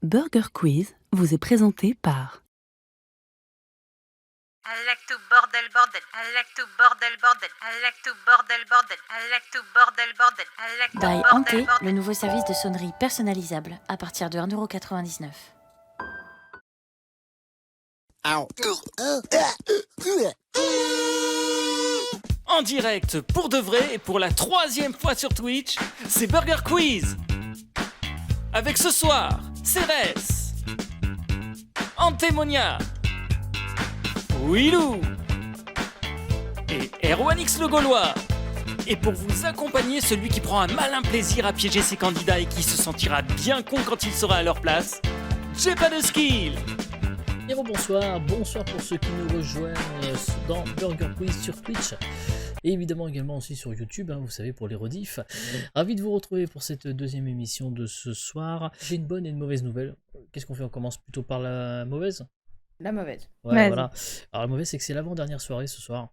Burger Quiz vous est présenté par I like to bordel bordel. I like to bordel bordel. I like to bordel bordel. I like to bordel bordel. I like to By bordel Ante, bordel. le nouveau service de sonnerie personnalisable à partir de 1,99 €. En direct, pour de vrai et pour la 3e fois sur Twitch, c'est Burger Quiz. Avec ce soir, Cérès, Antémonia, Willou et Erwanix le Gaulois. Et pour vous accompagner, celui qui prend un malin plaisir à piéger ses candidats et qui se sentira bien con quand il sera à leur place, j'ai pas de skill. Et bonsoir pour ceux qui nous rejoignent dans Burger Quiz sur Twitch et évidemment également aussi sur YouTube, vous savez, pour les rediffs. Ravi de vous retrouver pour cette deuxième émission de ce soir. J'ai une bonne et une mauvaise nouvelle. Qu'est-ce qu'on fait? On commence plutôt par la mauvaise? La mauvaise. Ouais, voilà. Alors la mauvaise, c'est que c'est l'avant-dernière soirée ce soir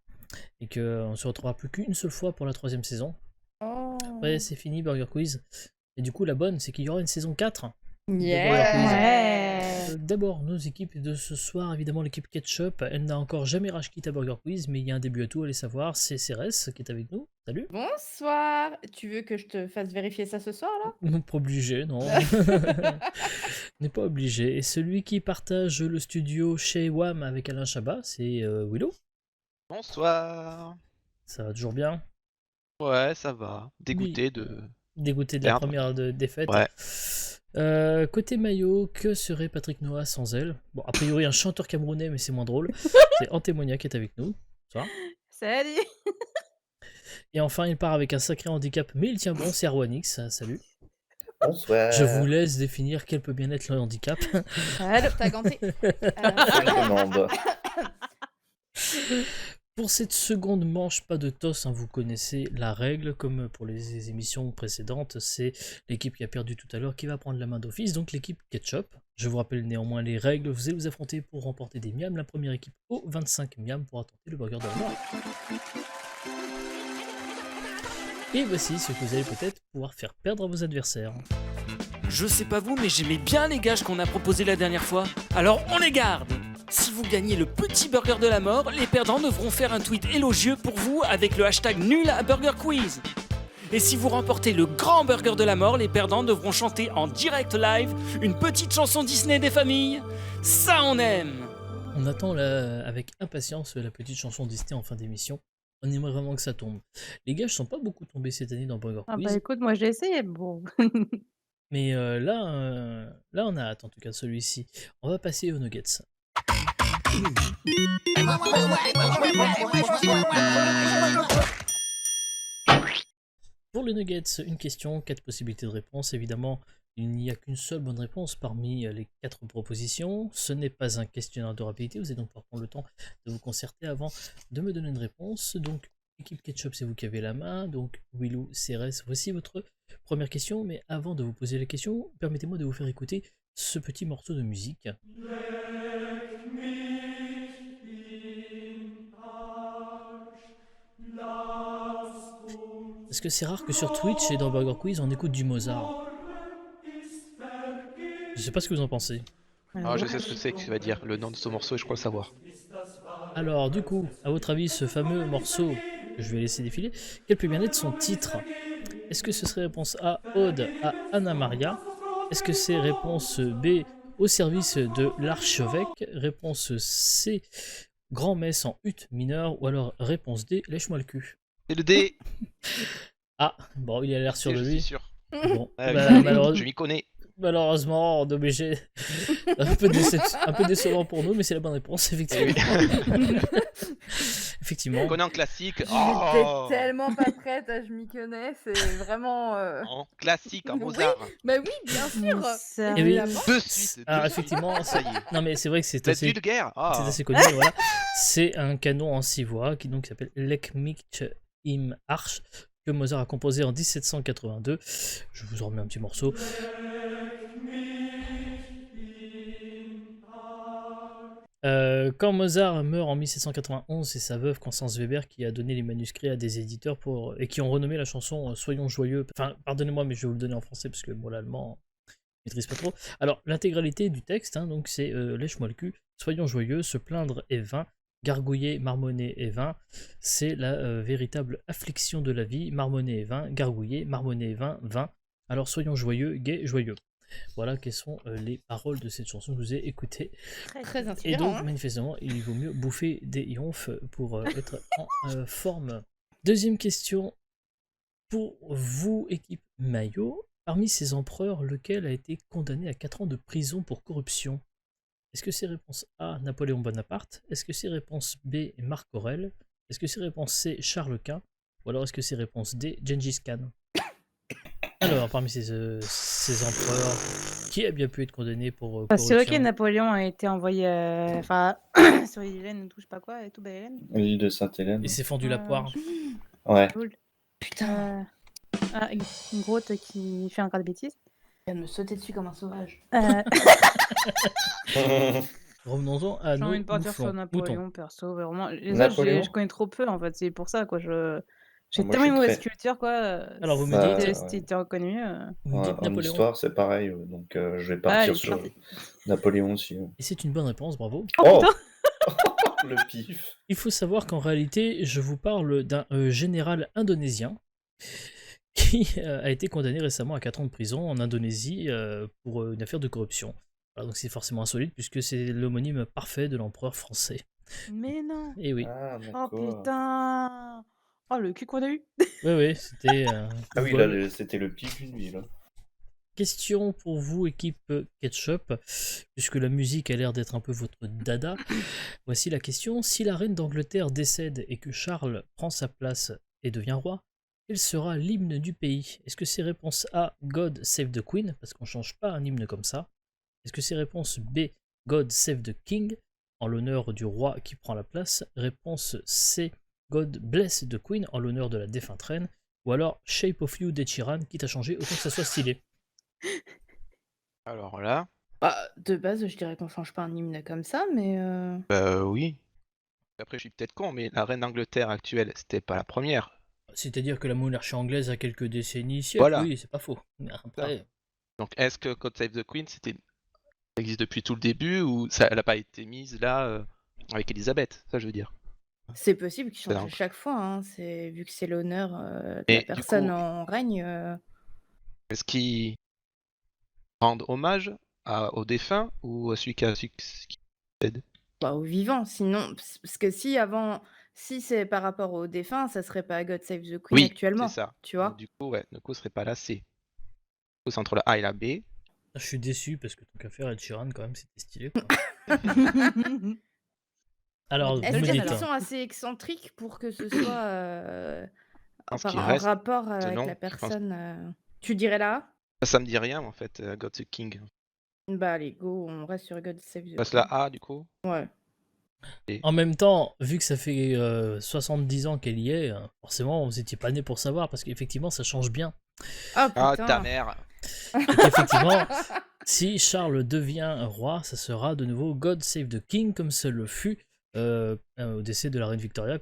et qu'on ne se retrouvera plus qu'une seule fois pour la 3e saison. Oh. Ouais, c'est fini Burger Quiz. Et du coup, la bonne, c'est qu'il y aura une saison 4. Yeah. D'abord, nos équipes de ce soir, évidemment l'équipe Ketchup, elle n'a encore jamais rage quitté à Burger Quiz, mais il y a un début à tout, allez savoir, c'est Cérès qui est avec nous. Salut. Bonsoir. Tu veux que je te fasse vérifier ça ce soir là? Non, pas obligé, non. N'est pas obligé. Et celui qui partage le studio chez WAM avec Alain Chabat, c'est Willow. Bonsoir. Ça va toujours bien? Ouais, ça va. Dégoûté Dégoûté de la première défaite. Ouais. Côté maillot, que serait Patrick Noah sans elle? Bon, a priori un chanteur camerounais, mais c'est moins drôle. C'est Antémonia qui est avec nous. Bonsoir. Salut. Et enfin, il part avec un sacré handicap, mais il tient bon, c'est Erwanix. Salut. Bonsoir. Je vous laisse définir quel peut bien être le handicap. Allô, t'as ganté. Pour cette seconde manche, pas de toss, vous connaissez la règle, comme pour les émissions précédentes, c'est l'équipe qui a perdu tout à l'heure qui va prendre la main d'office, donc l'équipe Ketchup. Je vous rappelle néanmoins les règles, vous allez vous affronter pour remporter des miams, la première équipe aux 25 miams pour tenter le burger de la mort. Et voici ce que vous allez peut-être pouvoir faire perdre à vos adversaires. Je sais pas vous, mais j'aimais bien les gages qu'on a proposés la dernière fois. Alors on les garde. Si vous gagnez le petit burger de la mort, les perdants devront faire un tweet élogieux pour vous avec le hashtag nul à Burger Quiz. Et si vous remportez le grand burger de la mort, les perdants devront chanter en direct live une petite chanson Disney des familles. Ça on aime. On attend avec impatience la petite chanson Disney en fin d'émission. On aimerait vraiment que ça tombe. Les gages sont pas beaucoup tombés cette année dans Burger Quiz. Ah bah écoute, moi j'ai essayé, bon. Mais là on a hâte en tout cas de celui-ci. On va passer aux nuggets. Pour les nuggets, une question, 4 possibilités de réponse. Évidemment, il n'y a qu'une seule bonne réponse parmi les 4 propositions. Ce n'est pas un questionnaire de rapidité, vous allez donc pouvoir prendre le temps de vous concerter avant de me donner une réponse. Donc, équipe Ketchup, c'est vous qui avez la main. Donc, Willou, Cérès, voici votre première question. Mais avant de vous poser la question, permettez-moi de vous faire écouter ce petit morceau de musique. Est-ce que c'est rare que sur Twitch et dans Burger Quiz on écoute du Mozart? Je sais pas ce que vous en pensez. Ah, je sais ce que c'est que tu vas dire, le nom de ce morceau et je crois le savoir. Alors du coup, à votre avis, ce fameux morceau que je vais laisser défiler, quel peut bien être son titre? Est-ce que ce serait réponse A, Ode à Anna Maria? Est-ce que c'est réponse B, Au service de l'archevêque? Réponse C, Grand-messe en ut mineur? Ou alors réponse D, Lèche-moi le cul? C'est le D. Ah, bon, il a l'air sûr de Je lui. suis sûr. Bon, Je m'y connais. Malheureusement, on est obligé. un peu décevant pour nous, mais c'est la bonne réponse, effectivement. Effectivement. On connaît en classique. J'étais tellement pas prête, je m'y connais, c'est vraiment. En classique, en Mozart. Bah oui, bien sûr. Et oui. De suite. Alors effectivement, ça y est. non mais c'est vrai que c'est La assez, de guerre. c'est assez connu. Voilà. C'est un canon en 6 voix qui donc s'appelle Leck mich im Arsch, que Mozart a composé en 1782. Je vous en remets un petit morceau. Quand Mozart meurt en 1791, c'est sa veuve Constance Weber qui a donné les manuscrits à des éditeurs et qui ont renommé la chanson Soyons joyeux. Enfin, pardonnez-moi, mais je vais vous le donner en français parce que moi l'allemand, maîtrise pas trop. Alors, l'intégralité du texte, hein, donc c'est lèche-moi le cul, soyons joyeux, se plaindre est vain, gargouiller, marmonner est vain, c'est la véritable affliction de la vie, marmonner est vain, gargouiller, marmonner est vain, vain. Alors, soyons joyeux, gai, joyeux. Voilà quelles sont les paroles de cette chanson que je vous ai écoutée. Très Et inspirant. donc, manifestement, il vaut mieux bouffer des yonfs pour être en forme. Deuxième question pour vous, équipe Maillot. Parmi ces empereurs, lequel a été condamné à 4 ans de prison pour corruption? Est-ce que c'est réponse A, Napoléon Bonaparte? Est-ce que c'est réponse B, Marc Aurèle? Est-ce que c'est réponse C, Charles Quint? Ou alors est-ce que c'est réponse D, Gengis Khan? Alors, parmi ces empereurs, qui a bien pu être condamné pour Bah, c'est vrai que corruption? Napoléon a été envoyé enfin, sur Hélène, ou je sais pas quoi, et tout, bah Hélène. L'île de Sainte-Hélène. Il s'est fendu la poire. Ouais. Cool. Putain, Une grotte qui fait encore des bêtises. il vient de me sauter dessus comme un sauvage. Revenons-en à J'ai nos envie de partir sur moutons. Napoléon, perso, vraiment. Les autres, Napoléon je connais trop peu, en fait, c'est pour ça, quoi. J'ai moi, tellement je une suis mauvaise très- culture, quoi. Alors, vous me Bah, dites, Si t'es reconnu. vous me dites En Napoléon. histoire, c'est pareil, donc je vais Ah, partir allez, sur parti. Napoléon aussi. Et c'est une bonne réponse, bravo. Oh, putain. Le pif. Il faut savoir qu'en réalité, je vous parle d'un général indonésien qui a été condamné récemment à 4 ans de prison en Indonésie pour une affaire de corruption. Voilà, donc c'est forcément insolite puisque c'est l'homonyme parfait de l'empereur français. Mais non. Et oui, Ah, Oh, d'accord. putain. Oh, le cul qu'on a eu. oui, c'était... Ah oui, voilà. là, c'était le pif d'une vie, là. Question pour vous, équipe Ketchup, puisque la musique a l'air d'être un peu votre dada. Voici la question. Si la reine d'Angleterre décède et que Charles prend sa place et devient roi, quel sera l'hymne du pays? Est-ce que c'est réponse A, God Save the Queen, parce qu'on change pas un hymne comme ça? Est-ce que c'est réponse B, God Save the King, en l'honneur du roi qui prend la place? Réponse C, God Bless the Queen, en l'honneur de la défunte reine? Ou alors Shape of You d'Ed Sheeran, quitte à changer, autant que ça soit stylé. Alors là, Bah, de base, je dirais qu'on change pas un hymne comme ça, mais oui. Après, je suis peut-être con, mais la reine d'Angleterre actuelle, c'était pas la première. C'est-à-dire que la monarchie anglaise a quelques décennies, siècles, Voilà. oui, c'est pas faux. Mais après, Donc, est-ce que God Save the Queen, ça existe depuis tout le début ou elle n'a pas été mise là avec Elisabeth? Ça, je veux dire. c'est possible qu'il change à Donc. chaque fois. Hein. Vu que c'est l'honneur de Et la du personne coup, en règne. Est-ce qu'ils rendent hommage au défunt ou à celui qui succède? Bah, aux vivants, sinon, parce que si c'est par rapport au défunt, ça serait pas God Save the Queen Oui, actuellement, c'est ça. tu vois. Donc, du coup, ce serait pas la C. Du coup, c'est entre la A et la B. je suis déçu parce que tant qu'à faire, Ed Sheeran, quand même, c'était stylé. Quoi. Alors, Est-ce vous me qu'ils dites, sont assez excentriques pour que ce soit pense en qu'il reste rapport avec non, la je pense. personne Tu dirais là? Ça me dit rien, en fait, God the King. Bah allez, go, on reste sur God Save the Passe Queen. la A, du coup. Ouais. en même temps, vu que ça fait 70 ans qu'elle y est, forcément, vous étiez pas né pour savoir, parce qu'effectivement, ça change bien. Ah Ah, putain. ta mère! Et qu'effectivement, si Charles devient roi, ça sera de nouveau God Save the King, comme ça le fut au décès de la reine Victoria.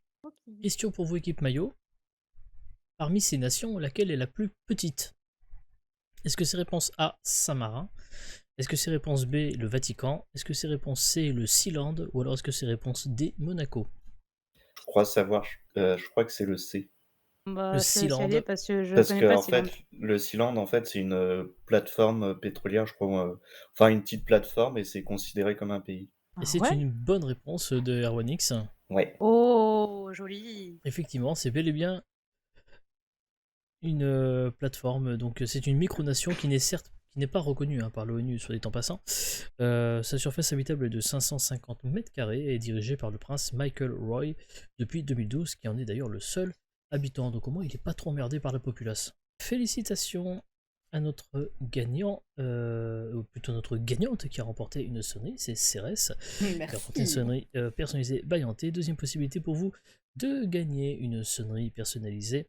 Question pour vous, équipe Maillot. Parmi ces nations, laquelle est la plus petite? Est-ce que c'est réponse A, Saint-Marin? Est-ce que c'est réponse B, le Vatican? Est-ce que c'est réponse C, le Sealand? Ou alors est-ce que c'est réponse D, Monaco? Je crois savoir, je crois que c'est le C. Bah, Le c'est Sealand. lié parce que je Parce connais que, pas en Sealand. fait, le Sealand, en fait, c'est une plateforme pétrolière, je crois. Enfin, une petite plateforme et c'est considéré comme un pays. Et c'est Ouais. une bonne réponse de Erwanix. Ouais. Oh, joli. Effectivement, c'est bel et bien une plateforme. Donc c'est une micronation qui n'est pas reconnue par l'ONU, soit dit en passant. Sa surface habitable est de 550 mètres carrés et est dirigée par le prince Michael Roy depuis 2012, qui en est d'ailleurs le seul habitant. Donc au moins, il n'est pas trop emmerdé par la populace. Félicitations à notre gagnant, ou plutôt notre gagnante qui a remporté une sonnerie, c'est Cérès, qui a remporté une Merci. sonnerie personnalisée Bayanté. Deuxième possibilité pour vous de gagner une sonnerie personnalisée.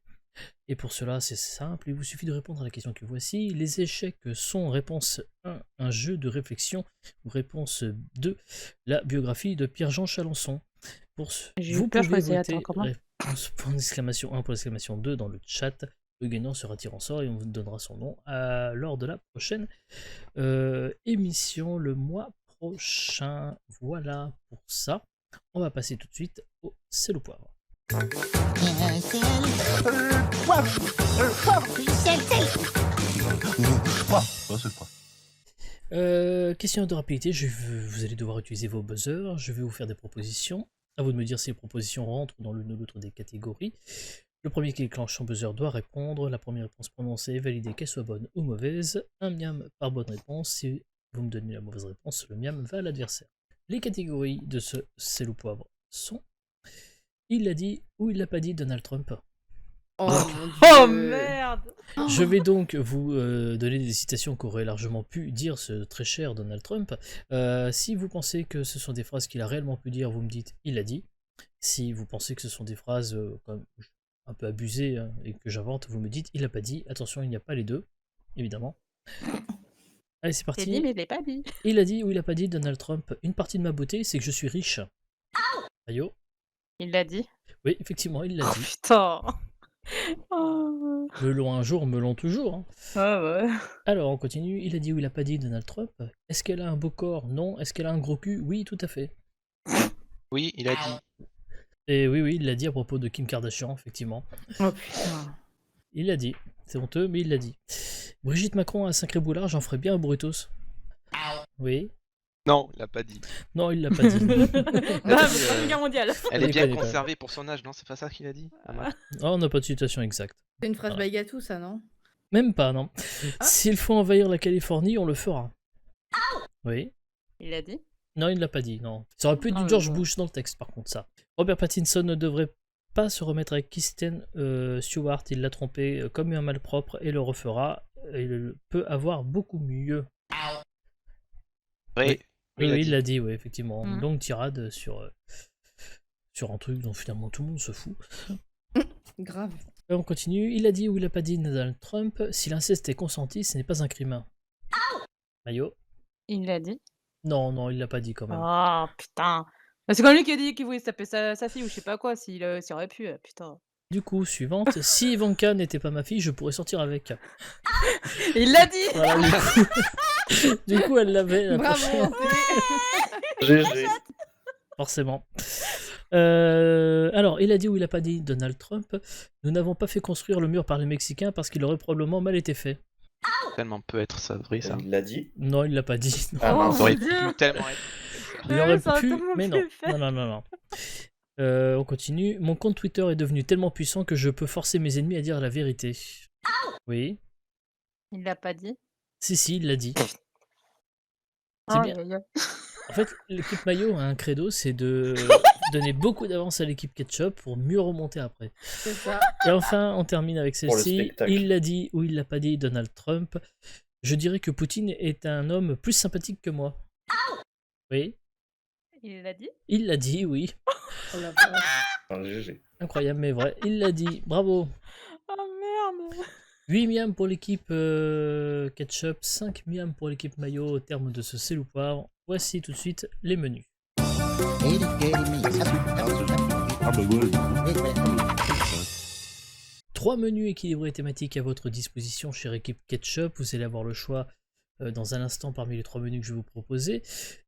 Et pour cela, c'est simple, il vous suffit de répondre à la question que voici. Les échecs sont réponse 1, un jeu de réflexion, ou réponse 2, la biographie de Pierre-Jean Chalençon. J'ai eu Vous peur, je pouvez croyais que voter c'était comment réponse point d'exclamation 1 pour l'exclamation 2 dans le chat. Vous Le gagnant sera tiré en sort et on vous donnera son nom lors de la prochaine émission le mois prochain. Voilà pour ça. On va passer tout de suite au sel au poivre. Question de rapidité, vous allez devoir utiliser vos buzzers, je vais vous faire des propositions. À vous de me dire si les propositions rentrent dans l'une ou l'autre des catégories. Le premier qui déclenche son buzzer doit répondre. La première réponse prononcée est validée, qu'elle soit bonne ou mauvaise. Un miam par bonne réponse. Si vous me donnez la mauvaise réponse, le miam va à l'adversaire. Les catégories de ce sel ou poivre sont: il l'a dit ou il l'a pas dit Donald Trump. Oh, mon Oh Dieu. merde. Je vais donc vous donner des citations qu'aurait largement pu dire ce très cher Donald Trump. Si vous pensez que ce sont des phrases qu'il a réellement pu dire, vous me dites il l'a dit. Si vous pensez que ce sont des phrases comme un peu abusées et que j'invente, vous me dites il l'a pas dit. Attention, il n'y a pas les deux, évidemment. Allez, c'est J'ai parti. dit, mais je l'ai pas dit. Il a dit ou il a pas dit Donald Trump. Une partie de ma beauté, c'est que je suis riche. Ayo. Il l'a dit. Oui, effectivement, il l'a dit. Putain. Oh. Me l'ont un jour, me l'ont toujours. Hein. Ah ouais. Alors, on continue. Il a dit ou il a pas dit Donald Trump. Est-ce qu'elle a un beau corps? Non. Est-ce qu'elle a un gros cul? Oui, tout à fait. Oui, il a dit. Et oui, il l'a dit à propos de Kim Kardashian, effectivement. Oh putain. Il l'a dit. C'est honteux, mais il l'a dit. Brigitte Macron a un sacré boulard, j'en ferais bien un burritos. Oui. Non, il l'a pas dit. Non, il l'a pas dit. Ah, Première Guerre mondiale. Elle est Il bien connaît pas. conservée pour son âge, non? C'est pas ça qu'il a dit? Ah, non. Oh, on n'a pas de citation exacte. C'est une phrase Voilà. Baigatou, ça, non? Même pas, non. Ah. S'il faut envahir la Californie, on le fera. Oui. Il l'a dit. Non, il ne l'a pas dit, non. Ça aurait pu être Ah, du George ouais. Bush dans le texte, par contre, ça. Robert Pattinson ne devrait pas se remettre avec Kristen Stewart. Il l'a trompé, commis un malpropre et le refera. Il peut avoir beaucoup mieux. Oui, Oui, il a il dit. l'a dit, oui, effectivement. Une Mhm. longue tirade sur un truc dont finalement tout le monde se fout. Grave. Et on continue. Il a dit ou il a pas dit Donald Trump. Si l'inceste est consenti, ce n'est pas un crime. Mayo? Il l'a dit. Non, non, il l'a pas dit quand même. Oh putain. C'est comme lui qui a dit qu'il voulait se taper sa fille ou je sais pas quoi, s'il aurait pu. Putain. Du coup, suivante. Si Ivanka n'était pas ma fille, je pourrais sortir avec. Il l'a dit. Voilà, du coup, elle l'avait. La Bravo. prochaine, GG. forcément. Alors, il a dit ou il a pas dit Donald Trump. Nous n'avons pas fait construire le mur par les Mexicains parce qu'il aurait probablement mal été fait. Tellement peut être ça vrai, ça. Il l'a dit. Non, il l'a pas dit. Non. Ah, Oh, mince. Ça aurait mon Dieu. pu tellement être. Il aurait ça aurait pu, tellement mais pu non. le faire. Non. On continue. Mon compte Twitter est devenu tellement puissant que je peux forcer mes ennemis à dire la vérité. Oui. Il l'a pas dit. Si, il l'a dit. C'est Oh, bien. aïe, aïe. En fait, l'équipe Mayo a un credo, c'est de donner beaucoup d'avance à l'équipe Ketchup pour mieux remonter après. C'est ça. Et enfin, on termine avec Pour le celle-ci. spectacle. Il l'a dit ou il l'a pas dit Donald Trump. Je dirais que Poutine est un homme plus sympathique que moi. Oui. Il l'a dit. Il l'a dit, oui. Oh la vache. Enfin, GG. Incroyable, mais vrai. Il l'a dit. Bravo. Oh merde. 8 miams pour l'équipe Ketchup, 5 miams pour l'équipe Mayo au terme de ce sel ou poivre. Voici tout de suite les menus. Trois menus équilibrés et thématiques à votre disposition, chère équipe Ketchup. Vous allez avoir le choix dans un instant parmi les trois menus que je vais vous proposer.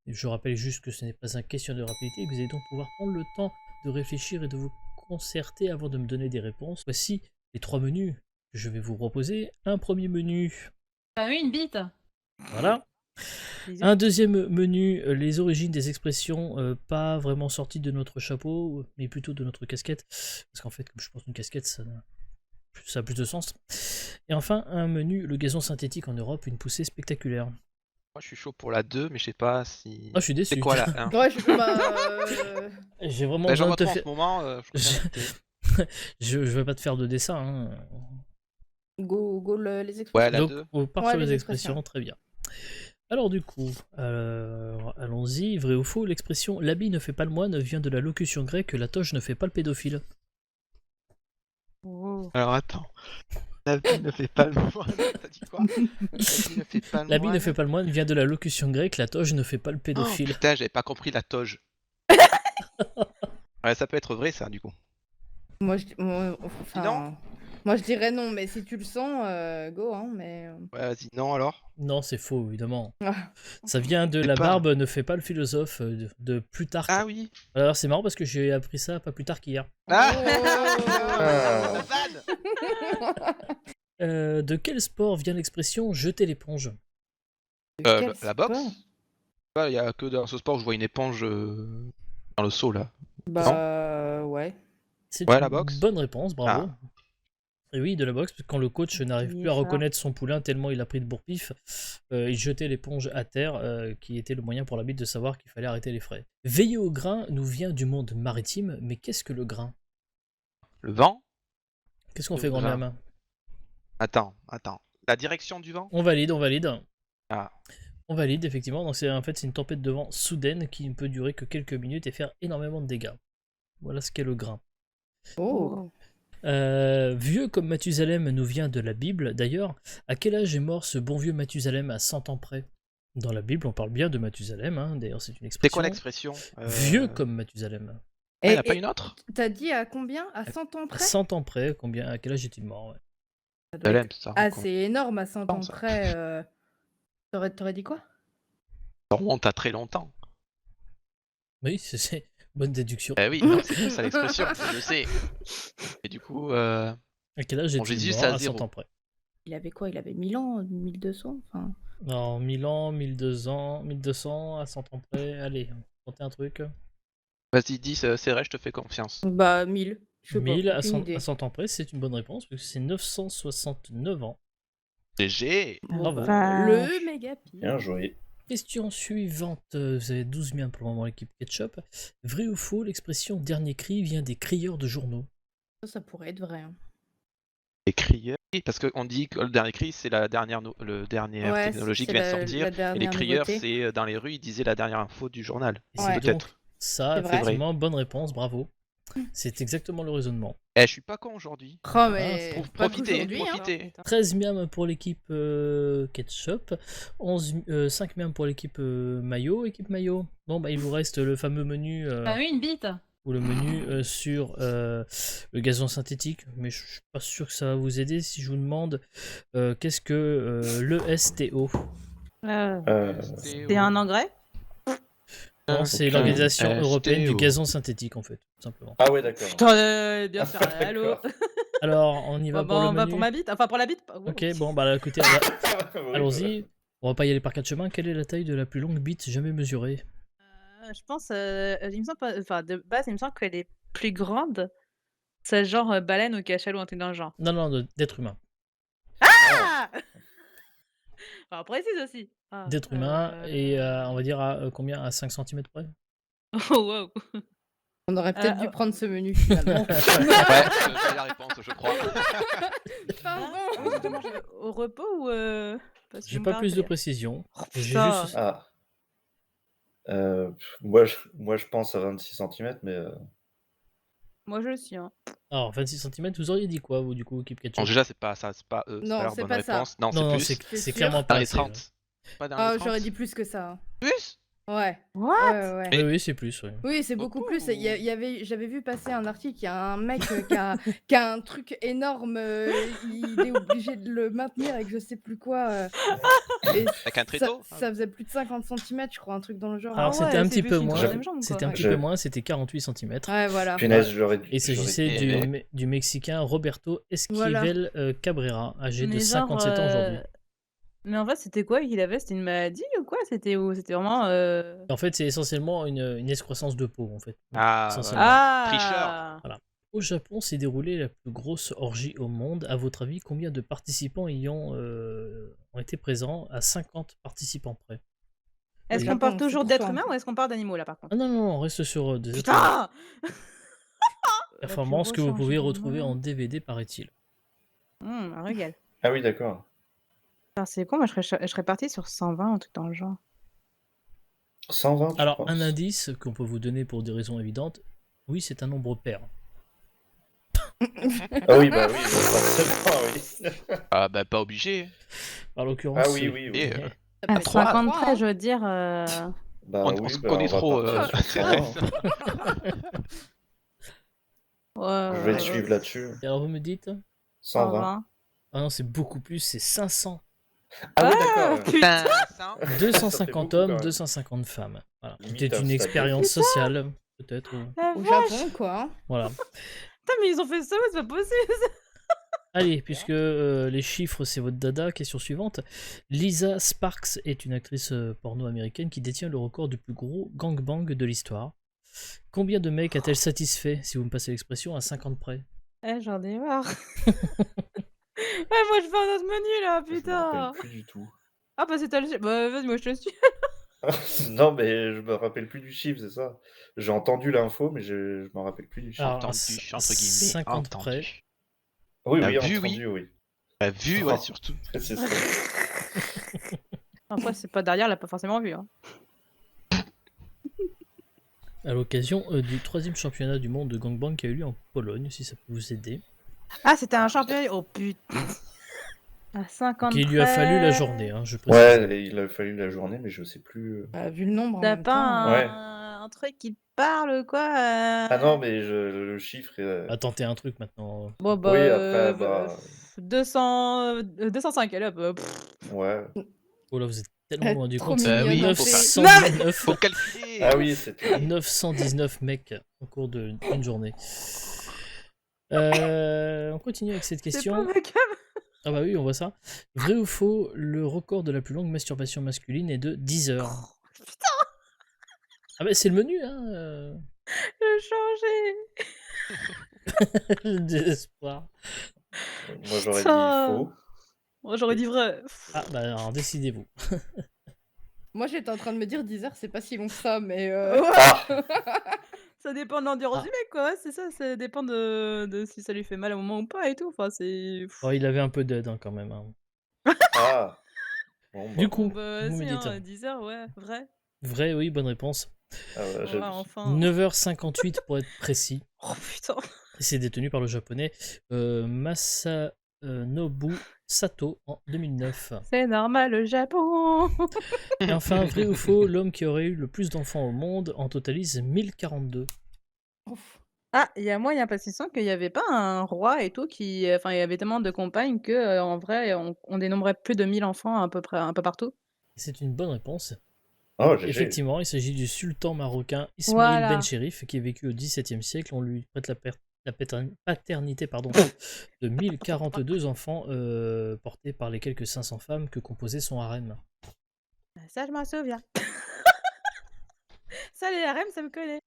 Je rappelle juste que ce n'est pas un question de rapidité et que vous allez donc pouvoir prendre le temps de réfléchir et de vous concerter avant de me donner des réponses. Voici les trois menus que je vais vous proposer. Un premier menu, T'as eu une bite. voilà. Un deuxième menu, les origines des expressions pas vraiment sorties de notre chapeau, mais plutôt de notre casquette. Parce qu'en fait, comme je pense qu'une casquette, ça a plus de sens. Et enfin, un menu, le gazon synthétique en Europe, une poussée spectaculaire. Moi, je suis chaud pour la 2, mais je sais pas si. Ah, je suis déçu. C'est quoi la 1? Ouais, J'ai vraiment Bah, j'en besoin de vois te trop en faire... ce moment. Je préfère- je vais pas te faire de dessin. Hein. Go les expressions. Ouais, la Donc, 2. on part Ouais, sur les les expressions, très bien. Alors du coup, allons-y, vrai ou faux, l'expression « l'habit ne fait pas le moine » vient de la locution grecque « la toge ne fait pas le pédophile Oh. Alors attends. La vie ne fait pas le moine. T'as dit quoi? La vie ne fait pas ». le L'habit ne moine. fait pas le moine vient de la locution grecque « la toge ne fait pas le Oh, pédophile putain, j'avais pas compris la toge. Ouais, ça peut être vrai, ça, du coup. Moi, enfin, Moi, je dirais non, mais si tu le sens, go, hein, mais... Ouais, vas-y, non alors. Non, c'est faux, évidemment. Ah. Ça vient de C'est la pas- barbe ne fait pas le philosophe de Plutarque. Ah oui. Alors c'est marrant parce que j'ai appris ça pas plus tard qu'hier. Ah Ah. La vanne. De quel sport vient l'expression jeter l'éponge? Quel La boxe. sport Il y a que dans ce sport où je vois une éponge dans le seau là. Bah, ouais. C'est Ouais, une la boxe. bonne réponse, bravo. Ah. Et oui, de la boxe, parce que quand le coach n'arrive Oui, plus à ça. reconnaître son poulain tellement il a pris de bourre-pif, il jetait l'éponge à terre, qui était le moyen pour l'arbitre de savoir qu'il fallait arrêter les frais. Veiller au grain nous vient du monde maritime, mais qu'est-ce que le grain? Le vent. Qu'est-ce qu'on Le fait, grain. grand-mère? Attends. La direction du vent. On valide, on valide. Ah. On valide, effectivement. Donc en fait, c'est une tempête de vent soudaine qui ne peut durer que quelques minutes et faire énormément de dégâts. Voilà ce qu'est le grain. Oh. Vieux comme Mathusalem nous vient de la Bible. D'ailleurs, à quel âge est mort ce bon vieux Mathusalem à 100 ans près? Dans la Bible, on parle bien de Mathusalem, hein. D'ailleurs, c'est une C'est quoi expression. l'expression Vieux comme Mathusalem. Il n'y en Et- a pas et une autre T'as dit à combien? À 100 ans À près? 100 ans près, à quel âge est-il mort? Ouais. Ça doit être ça assez énorme à 100 ans ça. près. T'aurais dit quoi? remonte à très longtemps. Oui, c'est bonne déduction. Eh oui, non, c'est ça l'expression, je sais. Et du coup, À quel âge Bon, est-il Jésus, mort c'est à à 100 zéro. ans près? Il avait quoi? Il avait 1000 ans, 1200? Enfin... Non, 1000 ans, 1200, 1200, à 100 ans près. Allez, tentez un truc. vas-y, dis, c'est vrai, je te fais confiance. Bah, 1000. Je sais 1000 pas, à aucune 100, idée. à 100 ans près, c'est une bonne réponse, parce que c'est 969 ans. GG. Bravo. Le méga pire. Bien joué. Question suivante, vous avez 12 miens pour le moment, l'équipe Ketchup. Vrai ou faux, l'expression dernier cri vient des crieurs de journaux? Ça pourrait être vrai. Hein. Les crieurs. Oui, parce qu'on dit que le dernier cri, c'est la dernière, le dernière Ouais, technologie c'est qui vient de la sortir. Et les dernière crieurs, nouveauté. c'est dans les rues, ils disaient la dernière info du journal. Et Ouais. c'est donc Peut-être. ça, C'est vrai. effectivement, bonne réponse, bravo. C'est exactement le raisonnement. Eh, je suis pas con aujourd'hui. Oh, mais pas Profitez, qu'aujourd'hui, hein. profitez. 13 miams pour l'équipe Ketchup, 5 miams pour l'équipe Mayo. Équipe Mayo. Bon, bah il vous reste le fameux menu, Ah oui, une bite. ou le menu sur le gazon synthétique, mais je suis pas sûr que ça va vous aider si je vous demande qu'est-ce que l'ESTO. C'est un engrais? Non, c'est putain, l'Organisation européenne du STO. gazon synthétique en fait, tout simplement. Ah ouais, d'accord. Putain, bien sûr, D'accord. allô. Alors, on y va Bon, pour bah, le on va menu. pour ma bite. Enfin, pour la bite. Ok, bon, bah écoutez, on va- Oui, allons-y. On va pas y aller par quatre chemins. Quelle est la taille de la plus longue bite jamais mesurée? Je pense, il me semble pas, enfin, de base, il me semble qu'elle est plus grande. C'est genre baleine ou cachalot, un truc dans le genre. Non, non, d'être humain. Ah enfin, précise aussi. Ah, D'être humain, et on va dire à combien? À 5 cm près? Oh, wow. On aurait peut-être dû prendre ce menu finalement. Ouais, c'est la réponse, je crois. Pardon. Ah, oui, justement, au repos ou parce que J'ai je me pas perds plus de délire. précision. Oh, J'ai putain. juste. Ah. Moi, je pense à 26 cm, mais Moi, je le suis. Hein. Alors, 26 cm, vous auriez dit quoi, vous, du coup, équipe Ketchup? Bon, déjà, c'est pas ça, c'est pas eux, c'est Non, pas leur c'est bonne pas ça. réponse. Non, Non, non, c'est c'est plus. c'est sûr. clairement Dans pas les assez, là. 30. Pas dans Ah, les 30. j'aurais dit plus que ça. Hein. Plus Ouais. What? Ouais. Oui, oui, c'est plus, oui. Oui, c'est beaucoup Beaucoup. plus. J'avais vu passer un article, il y a un mec qui a un truc énorme, il est obligé de le maintenir avec je sais plus quoi. Et Avec un tréteau ça faisait plus de 50 cm, je crois, un truc dans le genre. Alors, ouais, c'était un c'est petit plus peu une moins. troisième jambe, quoi. C'était un petit Je- peu moins, c'était 48 cm. Ouais, voilà. punaise, j'aurais dû. Et il s'agissait j'aurais- du Mexicain Roberto Voilà. Esquivel Cabrera, âgé de Mais genre, 57 ans aujourd'hui. Mais en fait, c'était quoi qu'il avait? C'était une maladie ou quoi? C'était vraiment. En fait, c'est essentiellement une escroissance de peau, en fait. Ah, Essentiellement. Ah! Au Japon s'est déroulée la plus grosse orgie au monde. À votre avis, combien de participants ont été présents à 50 participants près? Est-ce Le qu'on parle Japon, toujours c'est d'êtres pourtant. humains ou est-ce qu'on parle d'animaux là par contre? Ah non, non, on reste sur des êtres humains. Putain! Performance que plus vous grosse pouvez orgie du retrouver monde. en DVD, paraît-il. Un régal. Ah oui, d'accord. Putain, c'est con, moi je serais partie sur 120, un truc dans le genre. 120, tu Alors, penses? un indice qu'on peut vous donner pour des raisons évidentes, oui, c'est un nombre pair. Ah oui, bah oui, forcément, oui. Ah, bah, pas obligé. Par l'occurrence, Ah oui, oui, oui. Et, Ça À peut être 50 trois, près, hein. je veux dire. Bah On- oui, on se bah, connaît on va trop, partir sur 120, hein. Je vais le suivre là-dessus. Et alors vous me dites 120. 120. Ah non, c'est beaucoup plus, c'est 500. Ah oui, d'accord. Putain. 250 beaucoup, hommes, quand même. 250 femmes. Voilà. Limite C'était un une stade de expérience foot. sociale, peut-être. La Au vache. Japon, quoi. Voilà. Putain, mais ils ont fait ça, c'est pas possible. Allez, puisque les chiffres, c'est votre dada, question suivante. Lisa Sparks est une actrice porno américaine qui détient le record du plus gros gangbang de l'histoire. Combien de mecs a-t-elle satisfait, si vous me passez l'expression, à 50 près? J'en ai marre. Moi je fais un autre menu là, Je me putain. rappelle plus du tout. Ah bah c'est toi le... Bah vas-y, moi je te suis. Non, mais je me rappelle plus du chiffre, c'est ça. J'ai entendu l'info, mais je m'en rappelle plus du chiffre. Alors, Entendu, entre guillemets. 50 entendu. près. Oui, T'as oui, vu, entendu, oui. T'as vu, Oh. ouais, surtout. C'est ça. Après c'est pas derrière, elle a pas forcément vu. Hein. À l'occasion du 3e championnat du monde de gangbang qui a eu lieu en Pologne, si ça peut vous aider. Ah c'était un championnat. Oh putain. À 50 Il lui a fallu la journée, hein, je précise. Ouais, il a fallu la journée, mais je sais plus. Bah, vu le nombre en T'as même pas temps. Ouais. un truc qui te parle quoi Ah non, mais le chiffre. À tenter un truc maintenant. Bon bah, Oui, après, bah. 205, elle hop. Ouais. Oh là, vous êtes tellement loin du Trop compte. mignonne, oui, en faut fait. 919, Faut calculer. Ah oui, c'était. 919 mecs au cours d'une journée. On continue avec cette C'est pas question. ma cam. Ah bah oui, on voit ça. Vrai ou faux, le record de la plus longue masturbation masculine est de 10 heures. Putain, Ah bah c'est le menu, hein. j'ai changé. Le désespoir. Moi, j'aurais dit Ça. faux. Moi j'aurais dit vrai. Ah bah alors décidez-vous. Moi, j'étais en train de me dire 10 heures, c'est pas si long que ça, mais. Ah Ça dépend de l'endurance Ah. du mec, quoi. C'est ça, ça dépend de si ça lui fait mal au moment ou pas et tout. Enfin, c'est. Oh, il avait un peu d'aide hein, quand même. Hein. Ah Bon, bah. Du coup, Bah, vous me si, dites. hein, 10 heures, ouais, vrai. Vrai, oui, bonne réponse. Ah ouais, Ouais, j'avoue. enfin. 9h58 pour être précis. Oh putain. Et c'est détenu par le japonais Masanobu Sato en 2009. C'est normal, le Japon. Et enfin, vrai ou faux, l'homme qui aurait eu le plus d'enfants au monde en totalise 1042. Ouf. Ah, il y a moyen, parce qu'il semble qu'il n'y avait pas un roi et tout qui. Enfin, il y avait tellement de compagnes que, en vrai, on dénombrait plus de 1000 enfants à peu près, un peu partout. C'est une bonne réponse. Oh, GG. Effectivement, il s'agit du sultan marocain Ismail Voilà. Ben Chérif qui a vécu au XVIIe siècle. On lui prête la paternité de 1042 enfants portés par les quelques 500 femmes que composait son harem. Ça, je m'en souviens. Ça, les RM, ça me connaît.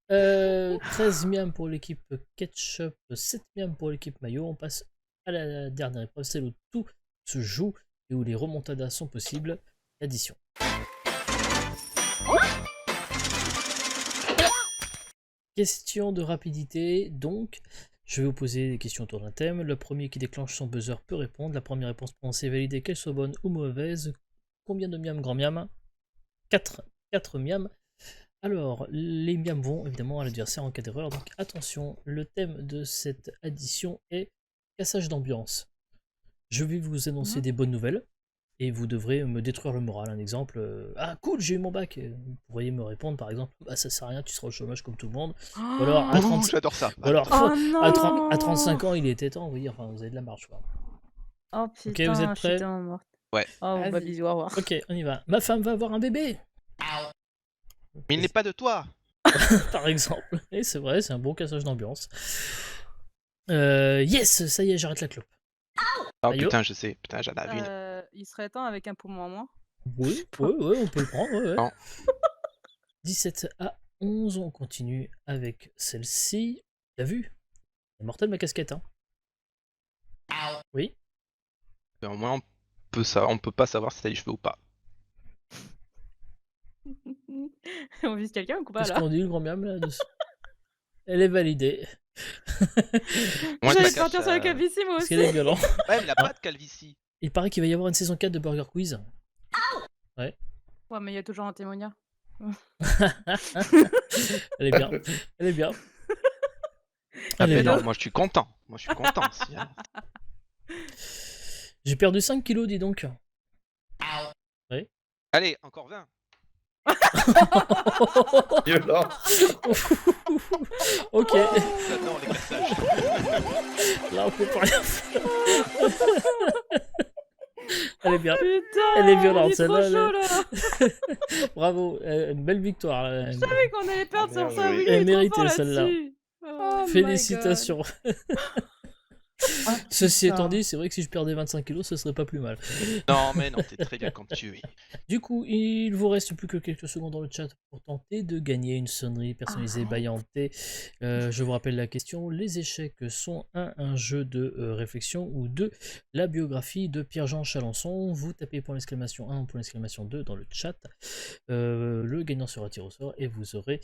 13 miams pour l'équipe ketchup, 7 miams pour l'équipe maillot. On passe à la dernière épreuve, celle où tout se joue et où les remontadas sont possibles. L'addition. Question de rapidité, donc. Je vais vous poser des questions autour d'un thème. Le premier qui déclenche son buzzer peut répondre. La première réponse prononcée est validée, qu'elle soit bonne ou mauvaise. Combien de miams, grand miam? 4 miams. Alors, les miams vont évidemment à l'adversaire en cas d'erreur. Donc attention, le thème de cette addition est cassage d'ambiance. Je vais vous annoncer des bonnes nouvelles. Et vous devrez me détruire le moral. Un exemple, ah cool, j'ai eu mon bac. Vous pourriez me répondre par exemple, bah ça sert à rien, tu seras au chômage comme tout le monde. Ou alors à 30... J'adore ça. Ou alors, Oh non. à 35 ans, il était temps, vous voyez, enfin vous avez de la marge. Quoi. Oh putain, vous êtes je suis prêts? tellement morte. Ouais. Oh, bah Vas-y. bisous, au revoir. Ok, on y va. Ma femme va avoir un bébé, Mais il n'est pas de toi. par exemple. Et c'est vrai, c'est un bon cassage d'ambiance. Yes, ça y est, j'arrête la clope. Oh Aïe, oh. putain, je sais. Putain, j'en avais une. Il serait temps avec un poumon en moins. Oui, on peut le prendre. Ouais. Non. 17 à 11, on continue avec celle-ci. T'as vu? C'est mortel ma casquette, hein. Oui. Au moins, on peut pas savoir si t'as les cheveux ou pas. On vise quelqu'un ou pas Qu'est-ce là? qu'on dit, le grand miam, là dessus. Elle est validée. Moi, je J'allais la cache, partir sur le calvitie moi Parce aussi. qu'elle est violente. Ouais, mais il a pas de calvitie. Il paraît qu'il va y avoir une saison 4 de Burger Quiz. Ouais, mais il y a toujours un témoignage. Elle est bien. Elle est bien. Ah, Elle est mais bien. non, moi je suis content. Moi je suis content. Si, hein. J'ai perdu 5 kilos, dis donc. Allez, encore 20. Violent. Ok, J'adore les passages. là on peut pas rien faire. Elle est bien. Putain, Elle est violente, il trop celle-là, chaud là. Bravo, une belle victoire. Je savais qu'on allait perdre sur ça. Bien Oui, joué. il est Elle trop méritait, fort celle-là. là-dessus. Oh my Félicitations. Ah, Ceci putain. étant dit, c'est vrai que si je perdais 25 kilos, ce serait pas plus mal. Non, mais non, t'es très bien comme tu es. Du coup, il vous reste plus que quelques secondes dans le chat pour tenter de gagner une sonnerie personnalisée by Hanté. Je vous rappelle la question. Les échecs sont un jeu de réflexion ou 2, la biographie de Pierre-Jean Chalençon. Vous tapez point d'exclamation 1 ou point d'exclamation 2 dans le chat. Le gagnant sera tiré au sort et vous aurez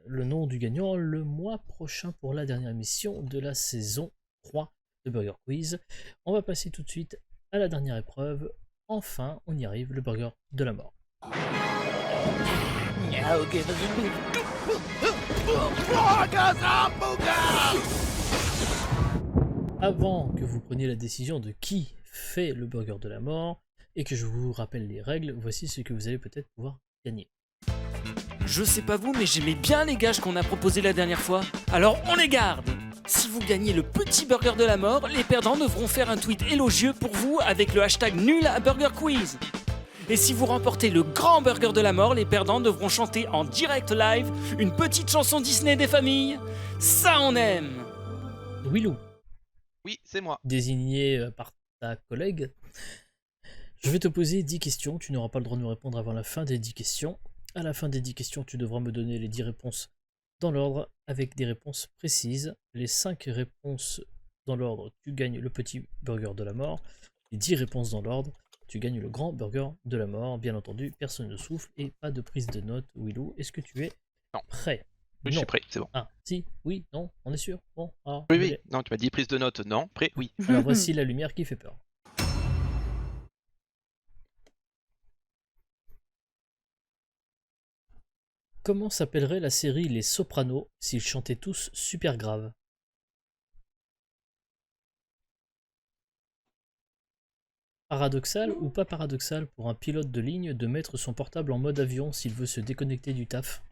le nom du gagnant le mois prochain pour la dernière émission de la saison 3 de Burger Quiz. On va passer tout de suite à la dernière épreuve. Enfin, on y arrive, le burger de la mort. Avant que vous preniez la décision de qui fait le burger de la mort et que je vous rappelle les règles, voici ce que vous allez peut-être pouvoir gagner. Je sais pas vous, mais j'aimais bien les gages qu'on a proposés la dernière fois. Alors on les garde. Si vous gagnez le petit burger de la mort, les perdants devront faire un tweet élogieux pour vous avec le hashtag nul à Burger Quiz. Et si vous remportez le grand burger de la mort, les perdants devront chanter en direct live une petite chanson Disney des familles. Ça on aime. Willou, Oui, c'est moi. désigné par ta collègue, je vais te poser 10 questions. Tu n'auras pas le droit de me répondre avant la fin des 10 questions. À la fin des 10 questions, tu devras me donner les 10 réponses dans l'ordre avec des réponses précises. Les 5 réponses dans l'ordre, tu gagnes le petit burger de la mort. Les 10 réponses dans l'ordre, tu gagnes le grand burger de la mort. Bien entendu, personne ne souffle et pas de prise de notes. Willou, est-ce que tu es Non. prêt? Oui, je Non. suis prêt, c'est bon. Ah, si, oui, non, on est sûr. Bon, alors, Oui, oui. Non, tu m'as dit prise de notes. Non, prêt, oui. alors voici la lumière qui fait peur. Comment s'appellerait la série Les Sopranos s'ils chantaient tous super grave? Paradoxal ou pas paradoxal pour un pilote de ligne de mettre son portable en mode avion s'il veut se déconnecter du taf?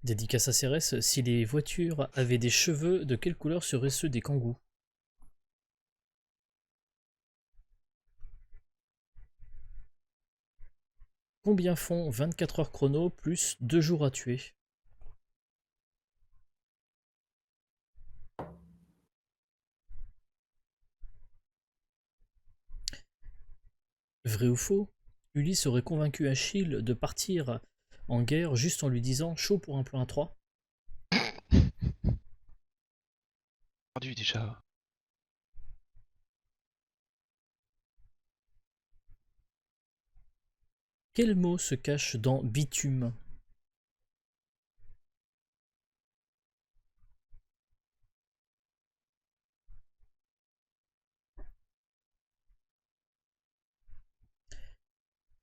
Dédicace à Cérès, si les voitures avaient des cheveux, de quelle couleur seraient ceux des kangous? Combien font 24 heures chrono plus 2 jours à tuer? Vrai ou faux? Ulysse aurait convaincu Achille de partir en guerre juste en lui disant chaud pour un plan à 3. Perdu déjà. Quel mot se cache dans bitume?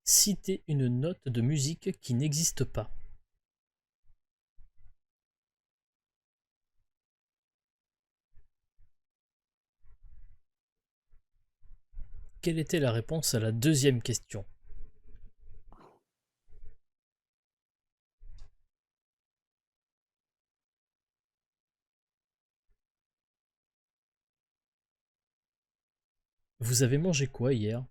Citez une note de musique qui n'existe pas. Quelle était la réponse à la deuxième question? Vous avez mangé quoi hier?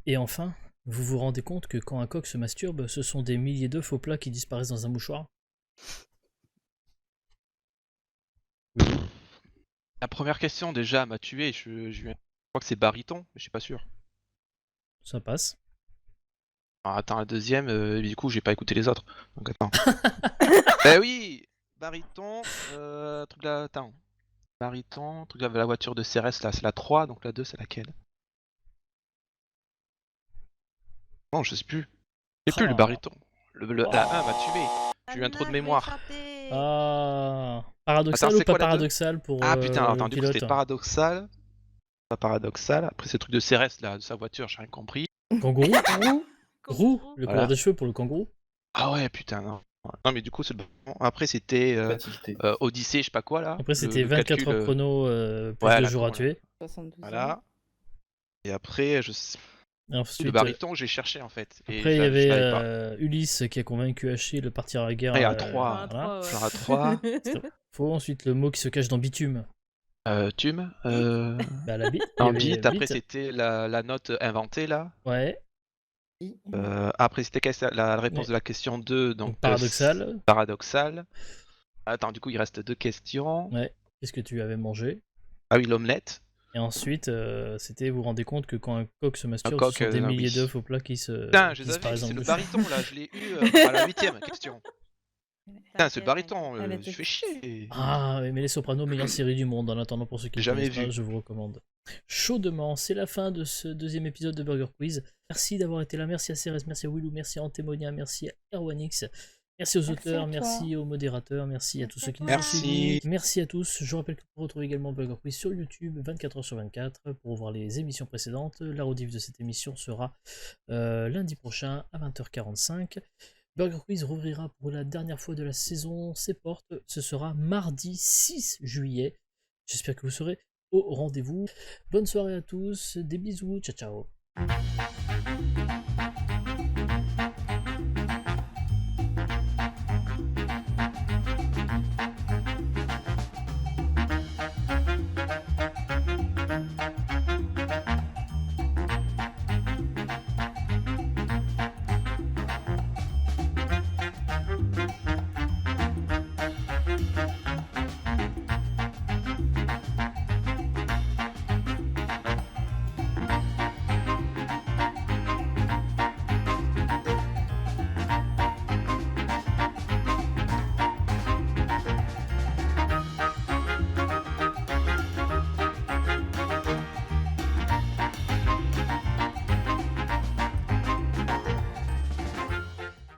Et enfin, vous vous rendez compte que quand un coq se masturbe, ce sont des milliers d'œufs au plat qui disparaissent dans un mouchoir? La première question déjà m'a tué. Je crois que c'est baryton, mais je suis pas sûr. Ça passe. Alors, attends, la deuxième, du coup, j'ai pas écouté les autres. Donc attends. Eh oui, baryton, truc là, attends. Baryton, truc là, la voiture de CRS là, c'est la 3, donc la 2 c'est laquelle? Non, je sais plus. Je sais plus le baryton. La 1 m'a tué. J'ai eu un trou de mémoire. Ah, paradoxal Attends, ou c'est pas quoi la deux paradoxal pour Ah putain, le attends, du coup pilote? c'était paradoxal. Pas paradoxal. Après, c'est le truc de CRS là, de sa voiture, j'ai rien compris. Kangourou? Roux, le Voilà. couleur des cheveux pour le kangourou? Ah ouais, putain, non. Non, mais du coup, c'est bon. Après, c'était Pas tilté. Odyssée, je sais pas quoi là. Après, c'était le 24 calcul, heures chrono, plus ouais, de la jours à con, là. tuer. 72 Voilà. Et après, Et le ensuite, baryton, j'ai cherché en fait. Et après il y je avait l'avais pas. Ulysse qui a convaincu Achille de partir à la guerre. Ah, il y en a 3. Voilà. J'en ai 3. Faux. Ensuite, le mot qui se cache dans bitume. Tume. Bah, la bite. En bit, après c'était la note inventée là. Ouais. Après c'était la réponse de la question 2, donc paradoxal. Paradoxal. Attends, du coup il reste 2 questions. Ouais. Qu'est-ce que tu avais mangé? Ah oui, l'omelette. Et ensuite, c'était vous vous rendez compte que quand un coq se masturbe, coq, ce sont des non, milliers oui. d'œufs au plat qui se Putain, je disparaissent savais, dans c'est le le bouche. baryton là, je l'ai eu à la 8ème question. Putain, c'est le baryton, je fais chier. Ah, mais les Sopranos, meilleure série du monde. En attendant, pour ceux qui ne Jamais connaissent pas, vu. je vous recommande. Chaudement, c'est la fin de ce deuxième épisode de Burger Quiz. Merci d'avoir été là. Merci à Cérès, merci à Willou, merci à Antémonia, merci à Erwanix. Merci aux auteurs, merci aux modérateurs, merci à tous ceux qui nous ont suivis. Merci à tous. Je rappelle que vous retrouvez également Burger Quiz sur YouTube 24h/24 pour voir les émissions précédentes. La rediff de cette émission sera lundi prochain à 20h45. Burger Quiz rouvrira pour la dernière fois de la saison ses portes. Ce sera mardi 6 juillet. J'espère que vous serez au rendez-vous. Bonne soirée à tous. Des bisous. Ciao, ciao.